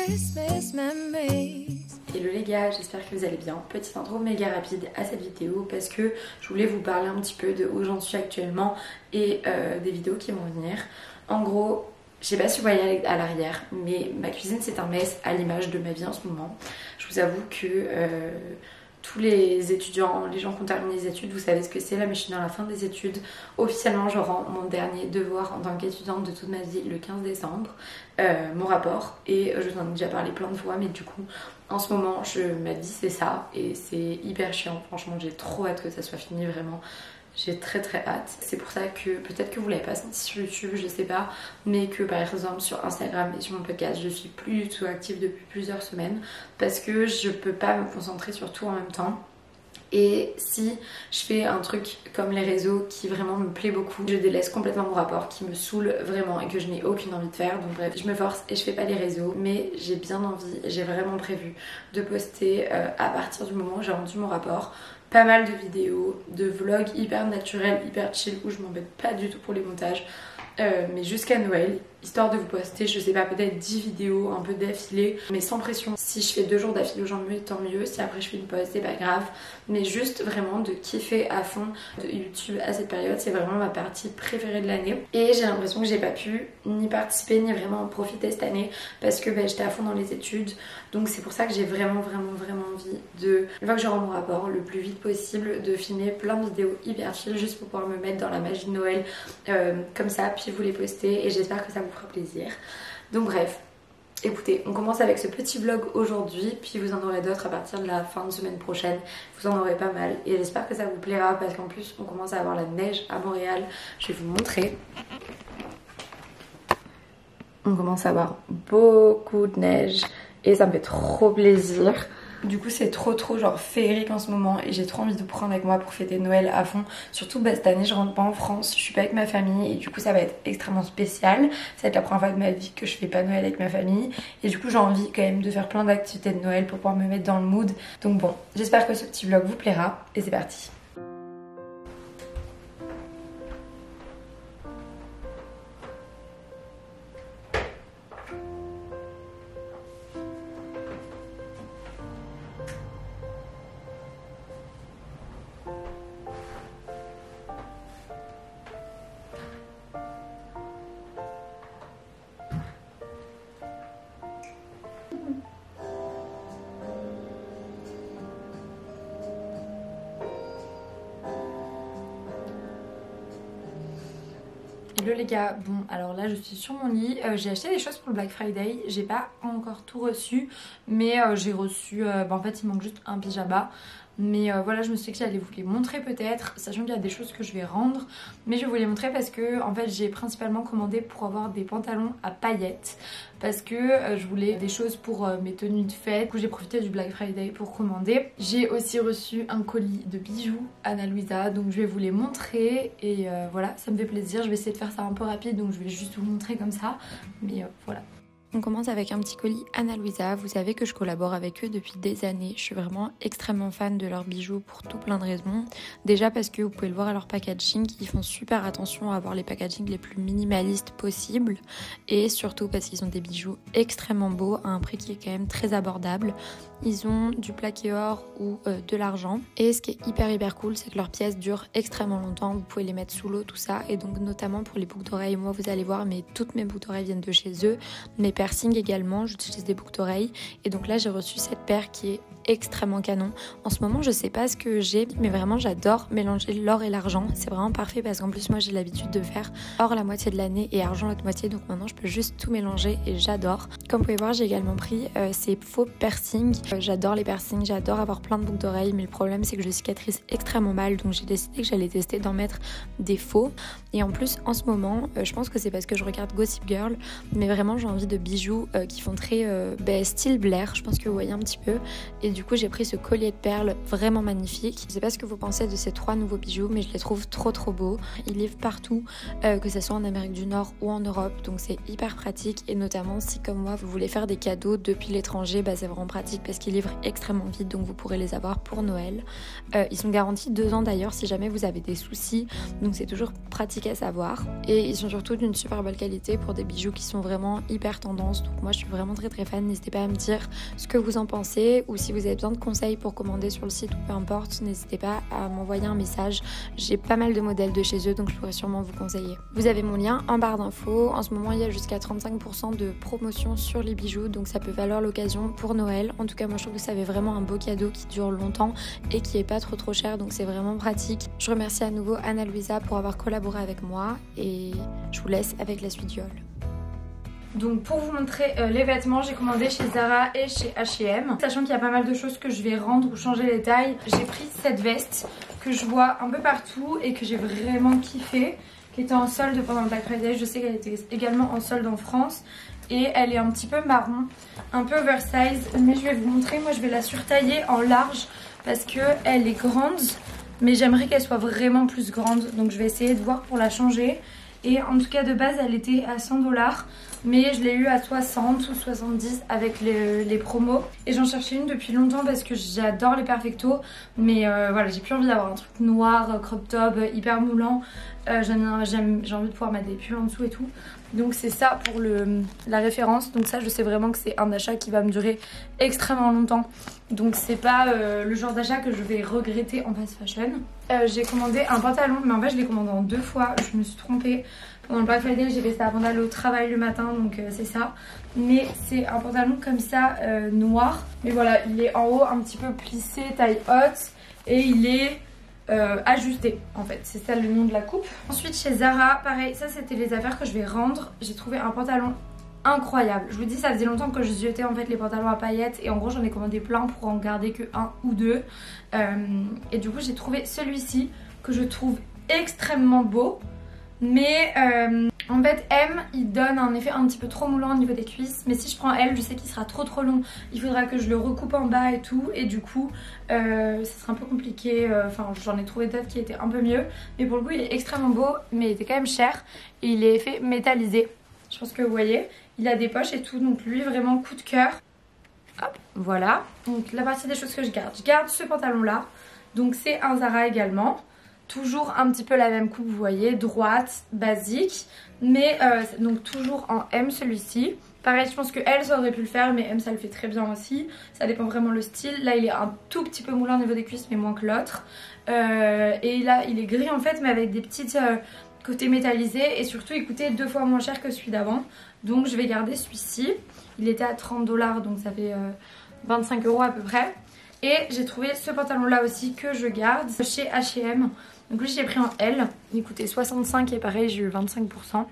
Christmas memories. Hello les gars, j'espère que vous allez bien. Petite intro méga rapide à cette vidéo parce que je voulais vous parler un petit peu de où j'en suis actuellement et des vidéos qui vont venir. En gros, je sais pas si vous voyez à l'arrière, mais ma cuisine c'est un mess à l'image de ma vie en ce moment. Je vous avoue que tous les étudiants, les gens qui ont terminé les études, vous savez ce que c'est là, mais je suis dans la fin des études. Officiellement, je rends mon dernier devoir en tant qu'étudiante de toute ma vie le 15 décembre, mon rapport. Et je vous en ai déjà parlé plein de fois, mais du coup, en ce moment, ma vie c'est ça et c'est hyper chiant. Franchement, j'ai trop hâte que ça soit fini, vraiment. J'ai très hâte. C'est pour ça que peut-être que vous l'avez pas senti sur YouTube, je sais pas, mais que par exemple sur Instagram et sur mon podcast, je suis plus du tout active depuis plusieurs semaines parce que je peux pas me concentrer sur tout en même temps. Et si je fais un truc comme les réseaux qui vraiment me plaît beaucoup, je délaisse complètement mon rapport qui me saoule vraiment et que je n'ai aucune envie de faire. Donc bref, je me force et je fais pas les réseaux, mais j'ai bien envie, j'ai vraiment prévu de poster à partir du moment où j'ai rendu mon rapport pas mal de vidéos, de vlogs hyper naturels, hyper chill où je m'embête pas du tout pour les montages. Mais jusqu'à Noël, histoire de vous poster, je sais pas, peut-être 10 vidéos un peu d'affilée, mais sans pression. Si je fais 2 jours d'affilée aujourd'hui, tant mieux. Si après je fais une pause, c'est pas grave. Mais juste vraiment de kiffer à fond de YouTube à cette période, c'est vraiment ma partie préférée de l'année. Et j'ai l'impression que j'ai pas pu ni participer ni vraiment en profiter cette année parce que j'étais à fond dans les études. Donc c'est pour ça que j'ai vraiment envie de, une fois que j'aurai mon rapport, le plus vite possible, de filmer plein de vidéos hyper chill juste pour pouvoir me mettre dans la magie de Noël comme ça, puis vous les poster et j'espère que ça vous fera plaisir. Donc bref, écoutez, on commence avec ce petit vlog aujourd'hui, puis vous en aurez d'autres à partir de la fin de semaine prochaine. Vous en aurez pas mal et j'espère que ça vous plaira parce qu'en plus on commence à avoir la neige à Montréal. Je vais vous montrer. On commence à avoir beaucoup de neige et ça me fait trop plaisir. Du coup c'est trop genre féerique en ce moment et j'ai trop envie de vous prendre avec moi pour fêter Noël à fond. Surtout cette année je rentre pas en France, je suis pas avec ma famille et du coup ça va être extrêmement spécial. Ça va être la première fois de ma vie que je fais pas Noël avec ma famille et du coup j'ai envie quand même de faire plein d'activités de Noël pour pouvoir me mettre dans le mood. Donc bon, j'espère que ce petit vlog vous plaira et c'est parti. Hello les gars, bon alors là je suis sur mon lit, j'ai acheté des choses pour le Black Friday, j'ai pas encore tout reçu mais j'ai reçu, en fait il manque juste un pyjama. Mais voilà, je me suis dit que j'allais vous les montrer peut-être, sachant qu'il y a des choses que je vais rendre. Mais je vais vous les montrer parce que en fait j'ai principalement commandé pour avoir des pantalons à paillettes. Parce que je voulais des choses pour mes tenues de fête. Du coup j'ai profité du Black Friday pour commander. J'ai aussi reçu un colis de bijoux Ana Luisa, donc je vais vous les montrer. Et voilà, ça me fait plaisir, je vais essayer de faire ça un peu rapide, donc je vais juste vous montrer comme ça. Mais voilà. On commence avec un petit colis Ana Luisa. Vous savez que je collabore avec eux depuis des années. Je suis vraiment extrêmement fan de leurs bijoux pour tout plein de raisons. Déjà parce que vous pouvez le voir à leur packaging, ils font super attention à avoir les packagings les plus minimalistes possibles. Et surtout parce qu'ils ont des bijoux extrêmement beaux à un prix qui est quand même très abordable. Ils ont du plaqué or ou de l'argent. Et ce qui est hyper cool, c'est que leurs pièces durent extrêmement longtemps. Vous pouvez les mettre sous l'eau, tout ça. Et donc notamment pour les boucles d'oreilles, moi vous allez voir, mais toutes mes boucles d'oreilles viennent de chez eux. Mes piercings également, j'utilise des boucles d'oreilles. Et donc là j'ai reçu cette paire qui est extrêmement canon. En ce moment je sais pas ce que j'ai, mais vraiment j'adore mélanger l'or et l'argent. C'est vraiment parfait parce qu'en plus moi j'ai l'habitude de faire or la moitié de l'année et argent l'autre moitié. Donc maintenant je peux juste tout mélanger et j'adore. Comme vous pouvez voir j'ai également pris ces faux piercings. J'adore les piercings, j'adore avoir plein de boucles d'oreilles, mais le problème c'est que je cicatrise extrêmement mal, donc j'ai décidé que j'allais tester d'en mettre des faux. Et en plus en ce moment, je pense que c'est parce que je regarde Gossip Girl, mais vraiment j'ai envie de bijoux qui font très style Blair, je pense que vous voyez un petit peu. Et du coup j'ai pris ce collier de perles vraiment magnifique. Je sais pas ce que vous pensez de ces 3 nouveaux bijoux, mais je les trouve trop beaux. Ils livrent partout, que ce soit en Amérique du Nord ou en Europe, donc c'est hyper pratique. Et notamment si comme moi vous voulez faire des cadeaux depuis l'étranger, bah c'est vraiment pratique parce qu'ils livrent extrêmement vite, donc vous pourrez les avoir pour Noël. Ils sont garantis 2 ans d'ailleurs si jamais vous avez des soucis, donc c'est toujours pratique à savoir. Et ils sont surtout d'une super belle qualité pour des bijoux qui sont vraiment hyper tendance, donc moi je suis vraiment très fan. N'hésitez pas à me dire ce que vous en pensez, ou si vous avez besoin de conseils pour commander sur le site ou peu importe, n'hésitez pas à m'envoyer un message. J'ai pas mal de modèles de chez eux, donc je pourrais sûrement vous conseiller. Vous avez mon lien en barre d'infos. En ce moment il y a jusqu'à 35% de promotion sur les bijoux, donc ça peut valoir l'occasion pour Noël. En tout cas moi je trouve que ça fait vraiment un beau cadeau qui dure longtemps et qui est pas trop cher, donc c'est vraiment pratique. Je remercie à nouveau Anna Louisa pour avoir collaboré avec moi et je vous laisse avec la suite du haul. Donc pour vous montrer les vêtements, j'ai commandé chez Zara et chez H&M. Sachant qu'il y a pas mal de choses que je vais rendre ou changer les tailles, j'ai pris cette veste que je vois un peu partout et que j'ai vraiment kiffé, qui était en solde pendant le Black Friday. Je sais qu'elle était également en solde en France et elle est un petit peu marron, un peu oversize, mais je vais vous montrer. Moi je vais la surtailler en large parce qu'elle est grande, mais j'aimerais qu'elle soit vraiment plus grande, donc je vais essayer de voir pour la changer. Et en tout cas de base elle était à 100 $, mais je l'ai eu à 60 ou 70 avec les promos. Et j'en cherchais une depuis longtemps parce que j'adore les perfectos, mais voilà, j'ai plus envie d'avoir un truc noir, crop top, hyper moulant. J'ai envie de pouvoir mettre des pulls en dessous et tout. Donc c'est ça pour la référence. Donc ça je sais vraiment que c'est un achat qui va me durer extrêmement longtemps. Donc c'est pas le genre d'achat que je vais regretter en fast fashion. J'ai commandé un pantalon, mais en fait je l'ai commandé en 2 fois. Je me suis trompée. Pendant le Black Friday j'ai fait ça avant d'aller au travail le matin, donc c'est ça. Mais c'est un pantalon comme ça, noir. Mais voilà, il est en haut un petit peu plissé, taille haute. Et il est ajusté en fait, c'est ça le nom de la coupe. Ensuite chez Zara, pareil, ça c'était les affaires que je vais rendre. J'ai trouvé un pantalon incroyable. Je vous dis, ça faisait longtemps que je ziotais en fait les pantalons à paillettes et en gros j'en ai commandé plein pour en garder que 1 ou 2. Et du coup j'ai trouvé celui-ci que je trouve extrêmement beau. Mais en fait M il donne un effet un petit peu trop moulant au niveau des cuisses. Mais si je prends L, je sais qu'il sera trop long. Il faudra que je le recoupe en bas et tout. Et du coup ça sera un peu compliqué. Enfin j'en ai trouvé d'autres qui étaient un peu mieux. Mais pour le coup il est extrêmement beau, mais il était quand même cher. Et il est fait métallisé. Je pense que vous voyez. Il a des poches et tout, donc lui vraiment coup de cœur. Hop, voilà. Donc la partie des choses que je garde ce pantalon là. Donc c'est un Zara également. Toujours un petit peu la même coupe, vous voyez, droite, basique, mais donc toujours en M celui-ci. Pareil, je pense que L ça aurait pu le faire, mais M ça le fait très bien aussi. Ça dépend vraiment le style. Là il est un tout petit peu moulant au niveau des cuisses, mais moins que l'autre. Et là il est gris en fait, mais avec des petites côtés métallisés. Et surtout il coûtait 2 fois moins cher que celui d'avant. Donc je vais garder celui-ci. Il était à 30 $, donc ça fait 25 € à peu près. Et j'ai trouvé ce pantalon là aussi que je garde chez H&M. Donc lui j'ai pris en L, il coûtait 65 et pareil j'ai eu 25%.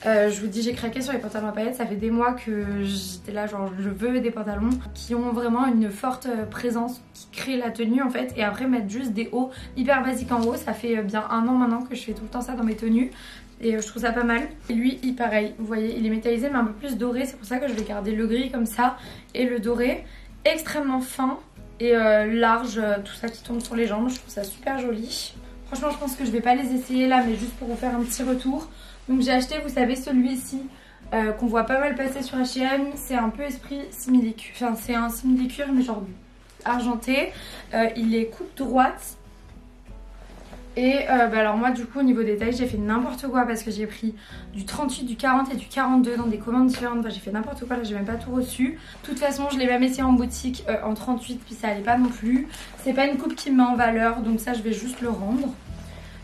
Je vous dis, j'ai craqué sur les pantalons à paillettes. Ça fait des mois que j'étais là genre je veux des pantalons qui ont vraiment une forte présence, qui créent la tenue en fait. Et après mettre juste des hauts hyper basiques en haut. Ça fait bien 1 an maintenant que je fais tout le temps ça dans mes tenues. Et je trouve ça pas mal. Et lui il pareil, vous voyez il est métallisé mais un peu plus doré. C'est pour ça que je vais garder le gris comme ça et le doré. Extrêmement fin et large, tout ça qui tombe sur les jambes. Je trouve ça super joli. Franchement je pense que je vais pas les essayer là, mais juste pour vous faire un petit retour. Donc j'ai acheté, vous savez, celui-ci qu'on voit pas mal passer sur H&M. C'est un peu esprit simili-cuir, enfin c'est un simili-cuir mais genre argenté. Il est coupe droite. Et alors moi du coup au niveau des tailles j'ai fait n'importe quoi parce que j'ai pris du 38, du 40 et du 42 dans des commandes différentes. Enfin j'ai fait n'importe quoi, là j'ai même pas tout reçu. De toute façon je l'ai même essayé en boutique en 38 puis ça allait pas non plus. C'est pas une coupe qui me met en valeur, donc ça je vais juste le rendre.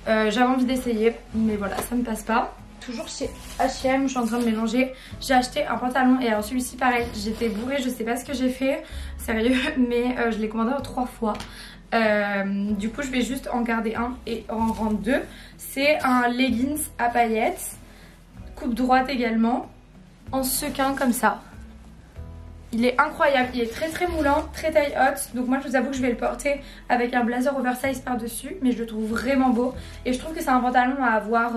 J'avais envie d'essayer mais voilà ça me passe pas. Toujours chez H&M, je suis en train de mélanger. J'ai acheté un pantalon et alors celui-ci pareil, j'étais bourrée, je sais pas ce que j'ai fait, sérieux, mais je l'ai commandé en 3 fois. Du coup je vais juste en garder un et en rendre 2. C'est un leggings à paillettes, coupe droite également, en sequin comme ça. Il est incroyable, il est très moulant, très taille haute. Donc moi je vous avoue que je vais le porter avec un blazer oversize par dessus, mais je le trouve vraiment beau. Et je trouve que c'est un pantalon à avoir.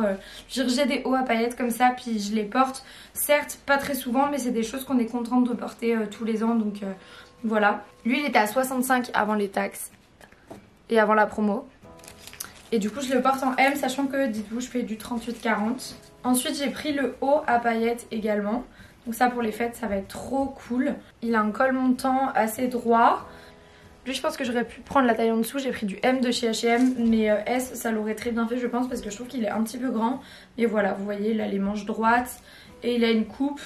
J'ai des hauts à paillettes comme ça, puis je les porte. Certes pas très souvent, mais c'est des choses qu'on est contente de porter tous les ans. Donc Voilà. Lui il était à 65 avant les taxes et avant la promo. Et du coup je le porte en M, sachant que dites-vous je fais du 38-40. Ensuite j'ai pris le haut à paillettes également. Donc ça pour les fêtes ça va être trop cool. Il a un col montant assez droit. Lui je pense que j'aurais pu prendre la taille en dessous, j'ai pris du M de chez H&M, mais S ça l'aurait très bien fait je pense parce que je trouve qu'il est un petit peu grand. Et voilà, vous voyez il a les manches droites et il a une coupe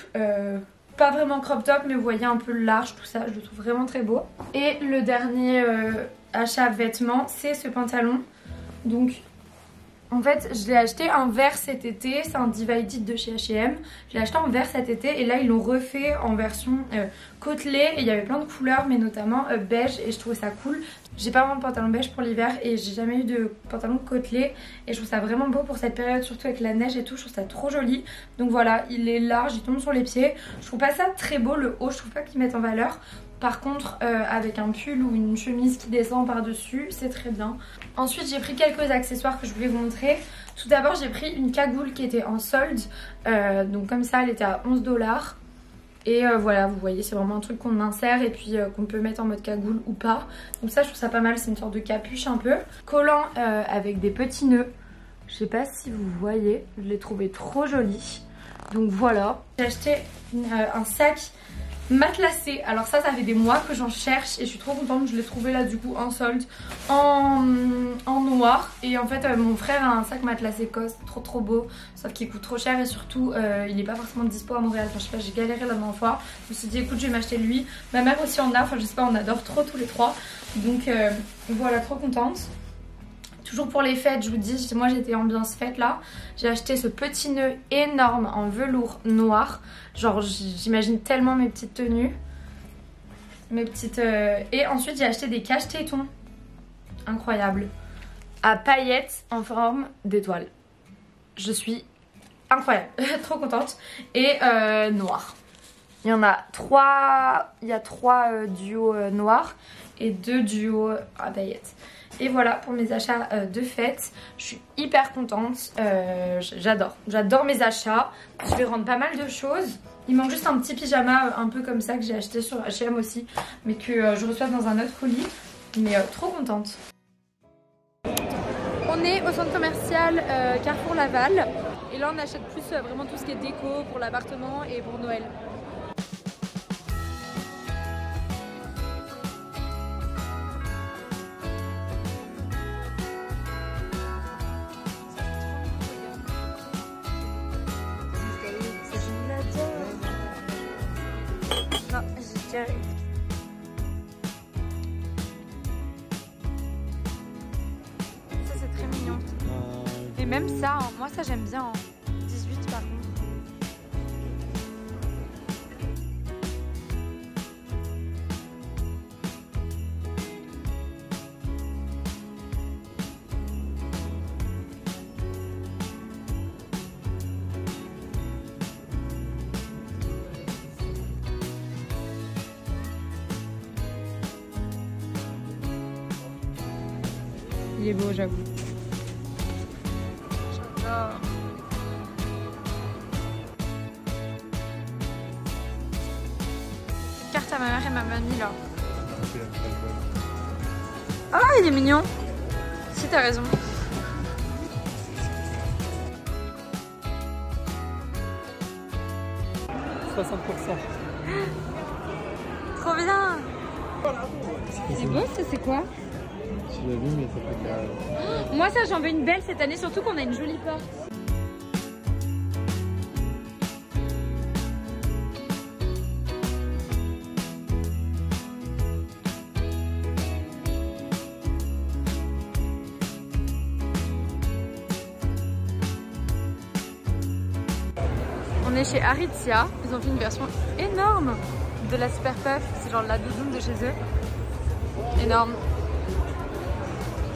pas vraiment crop top mais vous voyez un peu large, tout ça, je le trouve vraiment très beau. Et le dernier achat vêtements c'est ce pantalon. Donc en fait je l'ai acheté en vert cet été, c'est un Divided de chez H&M. Je l'ai acheté en vert cet été et là ils l'ont refait en version côtelé et il y avait plein de couleurs mais notamment beige et je trouvais ça cool. J'ai pas vraiment de pantalon beige pour l'hiver et j'ai jamais eu de pantalon côtelé et je trouve ça vraiment beau pour cette période, surtout avec la neige et tout, je trouve ça trop joli. Donc voilà, il est large, il tombe sur les pieds. Je trouve pas ça très beau le haut, je trouve pas qu'il mette en valeur. Par contre avec un pull ou une chemise qui descend par dessus c'est très bien. Ensuite j'ai pris quelques accessoires que je voulais vous montrer. Tout d'abord j'ai pris une cagoule qui était en solde, donc comme ça elle était à 11 $. Et voilà, vous voyez c'est vraiment un truc qu'on insère et puis qu'on peut mettre en mode cagoule ou pas. Donc ça je trouve ça pas mal, c'est une sorte de capuche un peu. Collant avec des petits nœuds, je sais pas si vous voyez, je l'ai trouvé trop joli. Donc voilà, j'ai acheté un sac matelassé. Alors ça fait des mois que j'en cherche et je suis trop contente, je l'ai trouvé là du coup en solde en noir. Et en fait mon frère a un sac matelassé Cost, trop beau, sauf qu'il coûte trop cher et surtout il est pas forcément dispo à Montréal. Enfin je sais pas, j'ai galéré la dernière fois, je me suis dit écoute je vais m'acheter lui. Ma mère aussi en a, enfin je sais pas, on adore trop tous les trois. Donc voilà, trop contente. Toujours pour les fêtes, je vous dis, moi j'étais ambiance fête là. J'ai acheté ce petit nœud énorme en velours noir. Genre j'imagine tellement mes petites tenues. Mes petites... Et ensuite j'ai acheté des cache-tétons. Incroyable. À paillettes en forme d'étoile. Je suis incroyable. Trop contente. Et noir. Il y en a 3... Il y a 3 duos noirs et 2 duos à paillettes. Et voilà pour mes achats de fête. Je suis hyper contente, j'adore mes achats. Je vais rendre pas mal de choses. Il manque juste un petit pyjama un peu comme ça que j'ai acheté sur H&M aussi, mais que je reçois dans un autre colis. Mais trop contente. On est au centre commercial Carrefour Laval. Et là on achète plus vraiment tout ce qui est déco pour l'appartement et pour Noël. Non, j'ai déjà... Ça c'est très mignon. Et même ça, hein, moi ça j'aime bien. Hein. 18 par contre. Il est beau, j'avoue. J'adore. Carte à ma mère et ma mamie là. Ah, il est mignon. Si, t'as raison. « 60%. » Trop bien. C'est beau ça, c'est quoi? Je l'ai vu mais c'est pas grave. Moi ça j'en veux une belle cette année, surtout qu'on a une jolie porte. On est chez Aritzia, ils ont fait une version énorme de la Super Puff, c'est genre la doudoune de chez eux. Énorme.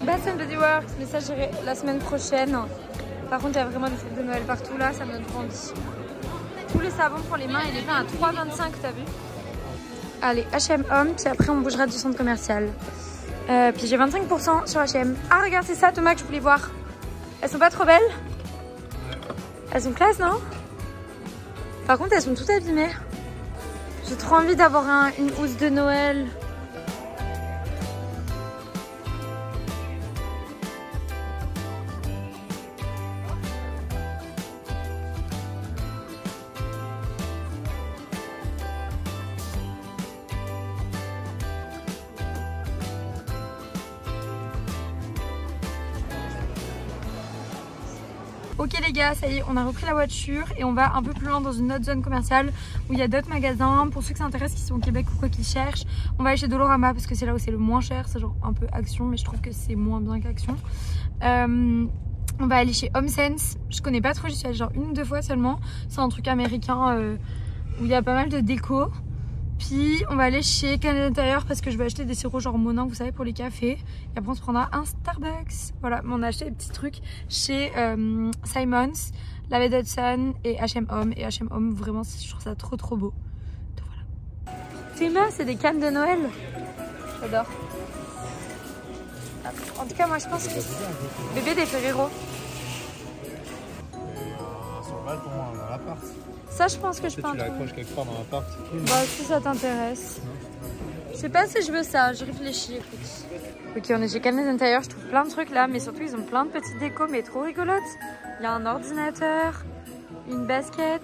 Bath & Body Works, mais ça j'irai la semaine prochaine. Par contre il y a vraiment des trucs de Noël partout là, ça me donne trop envie. Tous les savons pour les mains, il est fait à 3,25, t'as vu? Allez, H&M Home, puis après on bougera du centre commercial. Puis j'ai 25% sur H&M. Ah regarde, c'est ça Thomas que je voulais voir. Elles sont pas trop belles? Elles sont classe, non? Par contre elles sont toutes abîmées. Je J'ai trop envie d'avoir une housse de Noël. Ok les gars, ça y est, on a repris la voiture et on va un peu plus loin dans une autre zone commerciale où il y a d'autres magasins. Pour ceux qui s'intéressent, qui sont au Québec ou quoi, qui cherchent, on va aller chez Dollarama parce que c'est là où c'est le moins cher. C'est genre un peu Action, mais je trouve que c'est moins bien qu'Action. On va aller chez HomeSense. Je connais pas trop, j'y suis allée genre 1 ou 2 fois seulement. C'est un truc américain où il y a pas mal de déco. Puis on va aller chez Canada Tire parce que je vais acheter des sirops genre Monin, vous savez, pour les cafés. Et après on se prendra un Starbucks. Voilà, mais on a acheté des petits trucs chez Simons, La Hudson et H&M Home. Et H&M Home, vraiment, je trouve ça trop beau. Donc voilà. Théma, c'est des cannes de Noël. J'adore. En tout cas, moi je pense que... Bébé des Ferrero. Sur le balcon, dans l'appart. Ça, je pense que je peux en Tu trouver. l'accroches quelque part dans l'appart, c'est cool. Bah, si ça t'intéresse. Je sais pas si je veux ça, je réfléchis, écoute. Ok, on est chez Canada Tire, je trouve plein de trucs là, mais surtout ils ont plein de petites décos, mais trop rigolotes. Il y a un ordinateur, une basket.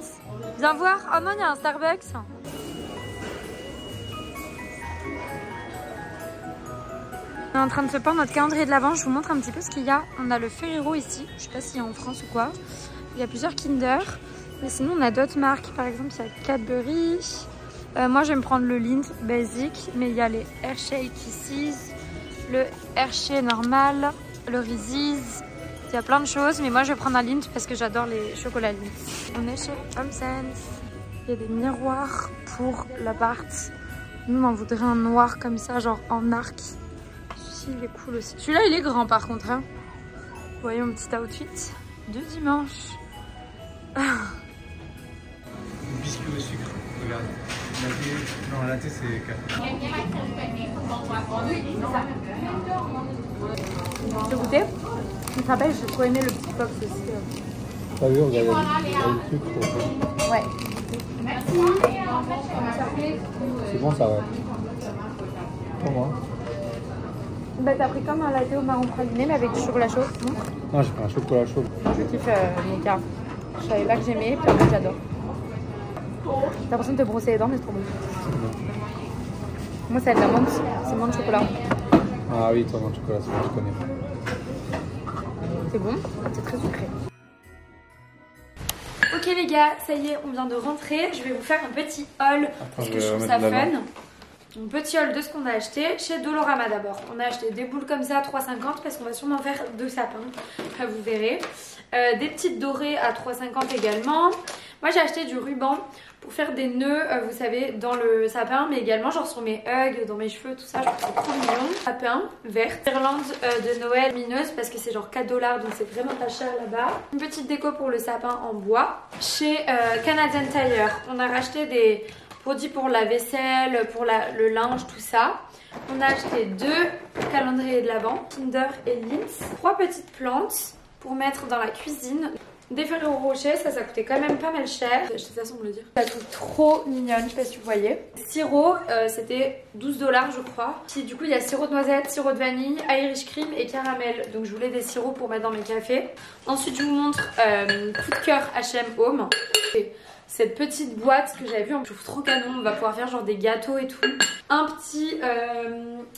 Viens voir. Oh non, il y a un Starbucks. On est en train de se prendre notre calendrier de l'Avent, je vous montre un petit peu ce qu'il y a. On a le Ferrero ici, je sais pas s'il y a en France ou quoi. Il y a plusieurs Kinder. Mais sinon on a d'autres marques, par exemple il y a Cadbury. Moi je vais me prendre le Lindt Basic, mais il y a les Hershey Kisses, le Hershey normal, le Reese's. Il y a plein de choses, mais moi je vais prendre un Lindt parce que j'adore les chocolats Lindt. On est chez HomeSense. Il y a des miroirs pour l'appart. Nous on en voudrait un noir comme ça, genre en arc. Celui-ci il est cool aussi. Celui-là il est grand par contre. Hein. Voyons mon petit outfit de dimanche. Biscuit au sucre, regarde. Non, la thé c'est 4. Tu veux goûter? Tu te rappelles, j'ai trop aimé le petit pop aussi. T'as vu, regarde, il y a le sucre. Ouais. C'est bon ça, ouais. Pour moi. Bah t'as pris comme un latte au marron praliné mais avec du chocolat chaud. Non, j'ai pris un chocolat chaud. Je kiffe Mocha. Je savais pas que j'aimais, puis en fait j'adore. T'as l'impression de te brosser les dents mais c'est trop bon. Moi c'est de la menthe, c'est menthe chocolat. Ah oui, toi, mon chocolat, c'est bon, je connais. C'est bon, c'est très sucré. Ok les gars, ça y est, on vient de rentrer. Je vais vous faire un petit haul parce que je trouve ça fun. Un petit haul de ce qu'on a acheté chez Dollarama d'abord. On a acheté des boules comme ça à 3,50 parce qu'on va sûrement faire 2 sapins. Après vous verrez. Des petites dorées à 3,50 également. Moi j'ai acheté du ruban pour faire des nœuds, vous savez, dans le sapin, mais également genre sur mes hugs, dans mes cheveux, tout ça. Je trouve que c'est trop mignon. Sapin vert. Guirlande de Noël lumineuse parce que c'est genre 4 $, donc c'est vraiment pas cher là-bas. Une petite déco pour le sapin en bois. Chez Canada Tire, on a racheté des produits pour la vaisselle, pour le linge, tout ça. On a acheté 2 calendriers de l'Avent, Kinder et Lindt. 3 petites plantes pour mettre dans la cuisine. Des Ferrero Rocher, ça coûtait quand même pas mal cher. J'ai acheté ça sans me le dire. Je la trouve trop mignonne, je sais pas si vous voyez. Sirop, c'était 12 $, je crois. Puis du coup, il y a sirop de noisette, sirop de vanille, Irish cream et caramel. Donc je voulais des sirops pour mettre dans mes cafés. Ensuite, je vous montre coup de cœur H&M Home. Cette petite boîte que j'avais vue, je trouve trop canon. On va pouvoir faire genre des gâteaux et tout. Un petit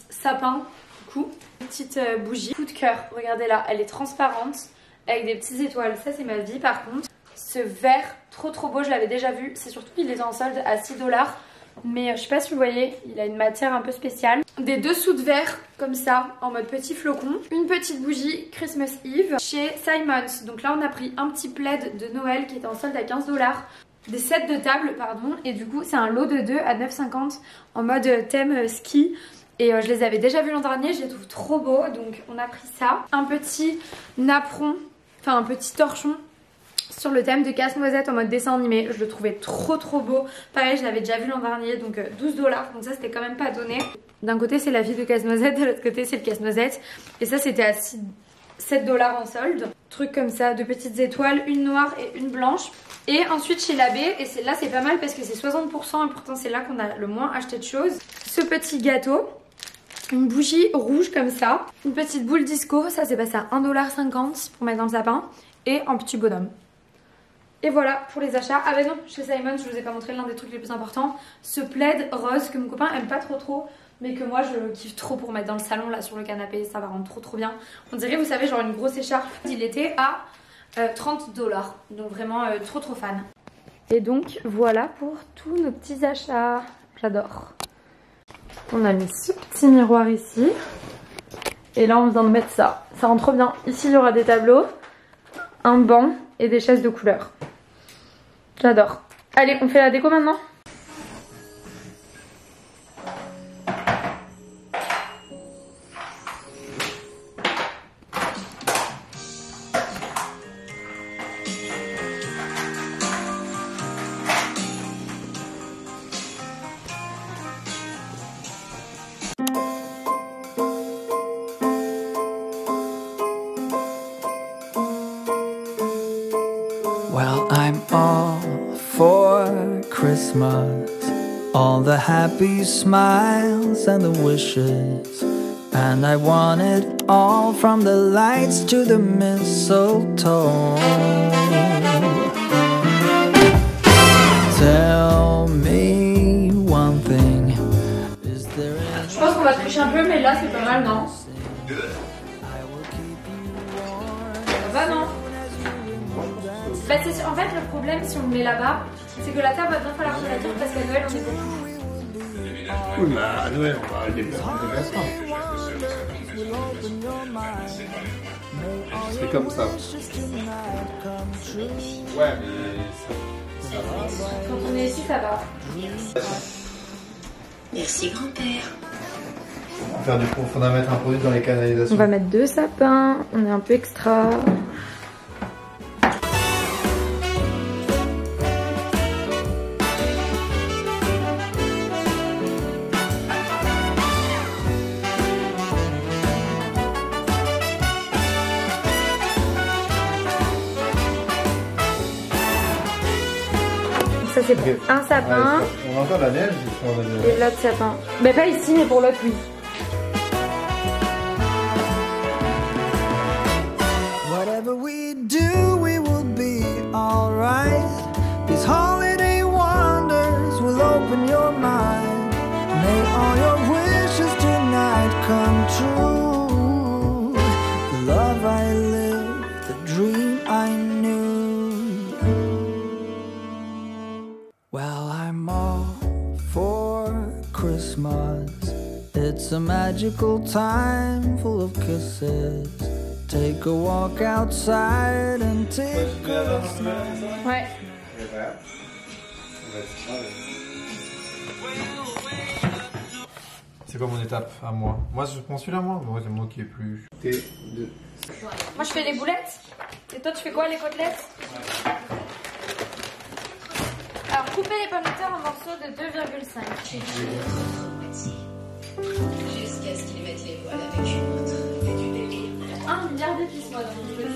sapin, du coup. Une petite bougie. Coup de cœur, regardez là, elle est transparente. Avec des petites étoiles, ça c'est ma vie par contre. Ce vert, trop beau, je l'avais déjà vu. C'est surtout qu'il est en solde à 6 $. Mais je sais pas si vous voyez, il a une matière un peu spéciale. Des dessous de verre comme ça, en mode petit flocon. Une petite bougie Christmas Eve chez Simons. Donc là on a pris un petit plaid de Noël qui était en solde à 15 $. Des sets de table, pardon. Et du coup c'est un lot de 2 à 9,50 en mode thème ski. Et je les avais déjà vus l'an dernier, je les trouve trop beaux. Donc on a pris ça. Un petit napperon, enfin un petit torchon sur le thème de casse-noisette en mode dessin animé. Je le trouvais trop beau. Pareil, je l'avais déjà vu l'an dernier, donc 12 $. Donc ça c'était quand même pas donné. D'un côté c'est la fille de casse-noisette, de l'autre côté c'est le casse-noisette. Et ça c'était à 6 $7 en solde. Truc comme ça, 2 petites étoiles, une noire et une blanche. Et ensuite chez Labé, et là c'est pas mal parce que c'est 60% et pourtant c'est là qu'on a le moins acheté de choses. Ce petit gâteau, une bougie rouge comme ça, une petite boule disco, ça c'est passé à $1,50 pour mettre dans le sapin, et un petit bonhomme. Et voilà pour les achats. Ah bah non, chez Simon, je vous ai pas montré l'un des trucs les plus importants, ce plaid rose que mon copain aime pas trop, mais que moi je kiffe trop pour mettre dans le salon là sur le canapé, ça va rendre trop bien. On dirait, vous savez, genre une grosse écharpe. Il était à $30, donc vraiment trop fan. Et donc voilà pour tous nos petits achats, j'adore. On a mis ce petit miroir ici, et là on vient de mettre ça, ça rend trop bien. Ici il y aura des tableaux, un banc et des chaises de couleur. J'adore. Allez, on fait la déco maintenant. Well, I'm all for Christmas, all the happy smiles and the wishes, and I want it all from the lights to the mistletoe. Tell me one thing, is there any... Je pense qu'on va tricher un peu, mais là c'est pas mal, non? Ça va, non? Bah en fait le problème si on le met là-bas, c'est que la table va bien falloir se la dire parce qu'à Noël on est beaucoup. Oui, mais à Noël on va les déplacer. C'est comme ça. Ouais, mais ça va. Quand on est ici ça va. Merci grand-père. On va faire du faudra mettre un produit dans les canalisations. On va mettre 2 sapins, on est un peu extra. Ça c'est pour un sapin. On a encore de la neige Et l'autre sapin. Mais pas ici, mais pour l'autre, oui. Whatever we do, we will be alright. These holiday wonders will open your mind. May all your wishes tonight come true. The love I live, the dream I knew. Well, I'm all for Christmas. It's a magical time full of kisses. Take a walk outside and take a smile. Ouais. C'est quoi mon étape à moi? Moi je prends celui-là moi? Moi c'est moi qui est plus. T2. Moi je fais les boulettes. Et toi tu fais quoi, les côtelettes? Alors coupez les pommes de terre en morceaux de 2,5. Jusqu'à ce qu'ils mettent les voiles avec une autre. 1 milliard d'épices moi dans mon jeu.